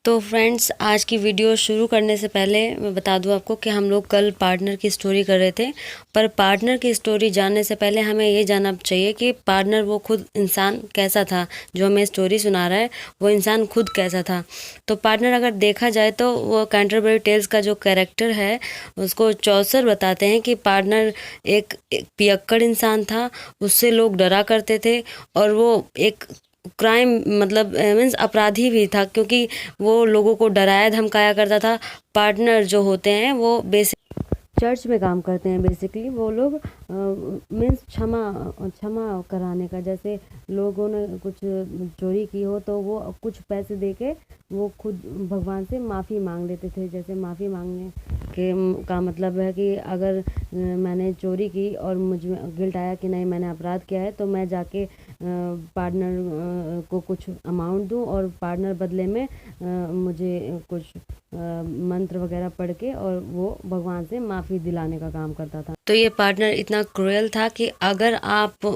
तो फ्रेंड्स, आज की वीडियो शुरू करने से पहले मैं बता दूं आपको कि हम लोग कल पार्टनर की स्टोरी कर रहे थे। पर पार्टनर की स्टोरी जानने से पहले हमें ये जानना चाहिए कि पार्टनर वो खुद इंसान कैसा था। जो हमें स्टोरी सुना रहा है वो इंसान खुद कैसा था। तो पार्टनर अगर देखा जाए तो वो कैंटरबरी टेल्स का जो कैरेक्टर है उसको चौसर बताते हैं कि पार्टनर एक पियक्कड़ इंसान था। उससे लोग डरा करते थे और वो एक क्राइम मतलब मीन्स अपराधी भी था, क्योंकि वो लोगों को डराया धमकाया करता था। पार्टनर जो होते हैं वो बेसिक चर्च में काम करते हैं। बेसिकली वो लोग मीन्स क्षमा क्षमा कराने का, जैसे लोगों ने कुछ चोरी की हो तो वो कुछ पैसे दे के वो खुद भगवान से माफ़ी मांग लेते थे। जैसे माफ़ी मांगने के का मतलब है कि अगर मैंने चोरी की और मुझ में गिल्ट आया कि नहीं मैंने अपराध किया है, तो मैं जाके पार्टनर को कुछ अमाउंट दूं और पार्टनर बदले में मुझे कुछ मंत्र वगैरह पढ़ के और वो भगवान से माफ़ी दिलाने का काम करता था। तो ये पार्टनर इतना क्रूएल था कि अगर आप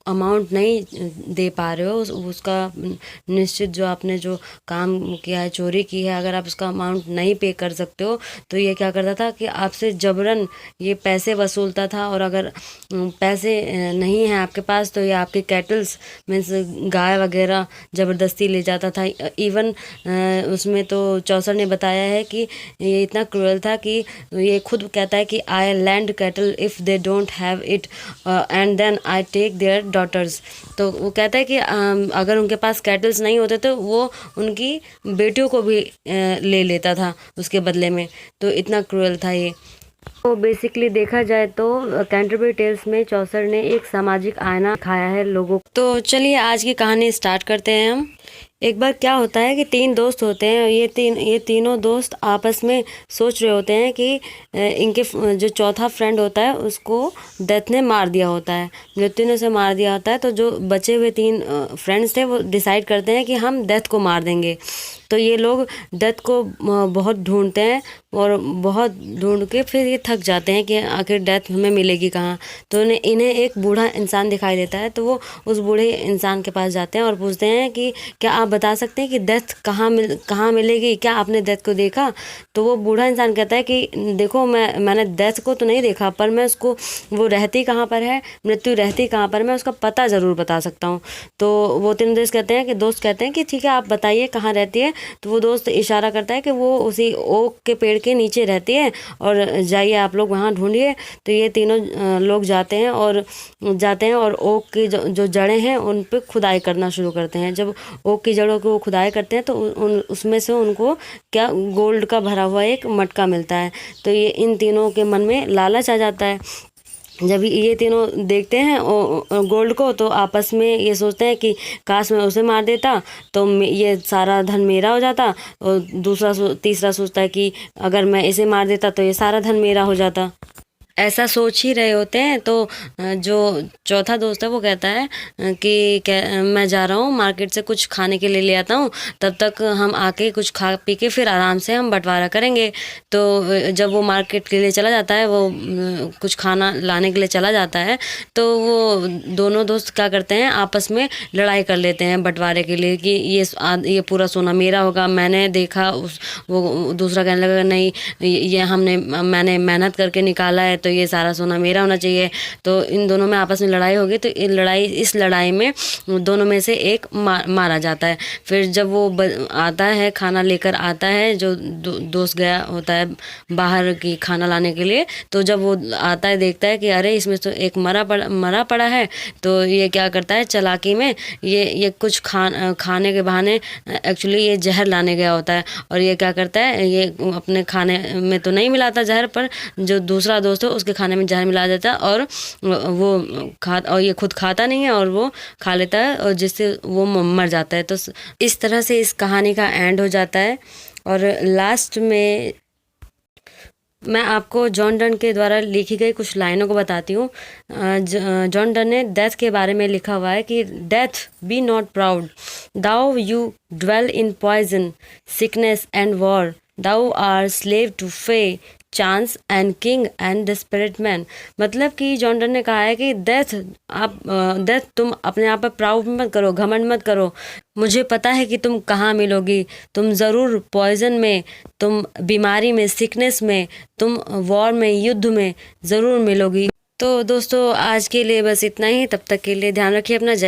अमाउंट नहीं दे पा रहे हो उसका निश्चित जो आपने जो काम किया है, चोरी की है, अगर आप उसका अमाउंट नहीं पे कर सकते हो तो ये क्या करता था कि आपसे जबरन ये पैसे वसूलता था। और अगर पैसे नहीं हैं आपके पास तो ये आपके कैटल्स मीन्स गाय वगैरह ज़बरदस्ती ले जाता था। इवन उसमें तो चौसर ने बताया है कि ये इतना क्रूअल था कि ये खुद कहता है कि I land cattle if they don't have it and then I take their daughters. तो वो कहता है कि अगर उनके पास कैटल्स नहीं होते तो वो उनकी बेटियों को भी ले लेता था उसके बदले में। तो इतना क्रूअल था ये। तो बेसिकली देखा जाए तो कैंटरबरी टेल्स में चौसर ने एक सामाजिक आईना दिखाया है लोगों को। तो चलिए आज की कहानी स्टार्ट करते हैं हम। एक बार क्या होता है कि तीन दोस्त होते हैं। ये तीनों दोस्त आपस में सोच रहे होते हैं कि इनके जो चौथा फ्रेंड होता है उसको डेथ ने मार दिया होता है, मृत्यु ने उसे मार दिया होता है। तो जो बचे हुए तीन फ्रेंड्स थे वो डिसाइड करते हैं कि हम डेथ को मार देंगे। तो ये लोग डेथ को बहुत ढूंढते हैं और बहुत ढूंढ के फिर ये थक जाते हैं कि आखिर डेथ हमें मिलेगी कहाँ। तो इन्हें एक बूढ़ा इंसान दिखाई देता है। तो वो उस बूढ़े इंसान के पास जाते हैं और पूछते हैं कि क्या आप बता सकते हैं कि डेथ कहाँ मिलेगी, क्या आपने डेथ को देखा। तो वो बूढ़ा इंसान कहता है कि देखो मैंने डेथ को तो नहीं देखा, पर मैं उसको वो रहती कहाँ पर है, मृत्यु रहती कहाँ पर, मैं उसका पता ज़रूर बता सकता हूँ। तो वो तीनों दोस्त कहते हैं कि ठीक है आप बताइए कहाँ रहती है। तो वो दोस्त इशारा करता है कि वो उसी ओक के पेड़ के नीचे रहती है और जाइए आप लोग वहाँ ढूंढिए। तो ये तीनों लोग जाते हैं और ओक की जो जड़ें हैं उन पर खुदाई करना शुरू करते हैं। जब ओक की जड़ों को खुदाई करते हैं तो उसमें से उनको क्या गोल्ड का भरा हुआ एक मटका मिलता है। तो ये इन तीनों के मन में लालच आ जाता है। जब ये तीनों देखते हैं गोल्ड को तो आपस में ये सोचते हैं कि काश मैं उसे मार देता तो ये सारा धन मेरा हो जाता। और तीसरा सोचता है कि अगर मैं इसे मार देता तो ये सारा धन मेरा हो जाता। ऐसा सोच ही रहे होते हैं तो जो चौथा दोस्त है वो कहता है कि मैं जा रहा हूँ मार्केट से कुछ खाने के लिए ले आता हूँ, तब तक हम आके कुछ खा पी के फिर आराम से हम बंटवारा करेंगे। तो जब वो मार्केट के लिए चला जाता है, वो कुछ खाना लाने के लिए चला जाता है, तो वो दोनों दोस्त क्या करते हैं आपस में लड़ाई कर लेते हैं बंटवारे के लिए कि ये पूरा सोना मेरा होगा, मैंने देखा वो दूसरा कहने लगा नहीं ये मैंने मेहनत करके निकाला है तो ये सारा सोना मेरा होना चाहिए। तो इन दोनों में आपस में लड़ाई हो गई। तो इस लड़ाई में दोनों में से एक मारा जाता है। फिर जब वो आता है खाना लेकर आता है, जो दोस्त गया होता है बाहर की खाना लाने के लिए, तो जब वो आता है देखता है कि अरे इसमें तो एक मरा पड़ा है। तो ये क्या करता है चालाकी में ये कुछ खाने के बहाने एक्चुअली ये जहर लाने गया होता है। और ये क्या करता है, ये अपने खाने में तो नहीं मिलाता जहर, पर जो दूसरा दोस्त है उसके खाने में जहर मिला देता है और ये खुद खाता नहीं है और वो खा लेता है और जिससे वो मर जाता है। तो इस तरह से इस कहानी का एंड हो जाता है। और लास्ट में मैं आपको जॉन डन के द्वारा लिखी गई कुछ लाइनों को बताती हूँ। जॉन डन ने डेथ के बारे में लिखा हुआ है कि death be not proud thou you dwell in poison sickness and war thou are slave to fate chance and king and desperate man. मतलब कि जॉन डन ने कहा है कि डेथ तुम अपने आप पर प्राउड मत करो, घमंड मत करो। मुझे पता है कि तुम कहाँ मिलोगी, तुम ज़रूर पॉइजन में, तुम बीमारी में, सिकनेस में, तुम वॉर में, युद्ध में ज़रूर मिलोगी। तो दोस्तों आज के लिए बस इतना ही, तब तक के लिए ध्यान रखिए अपना।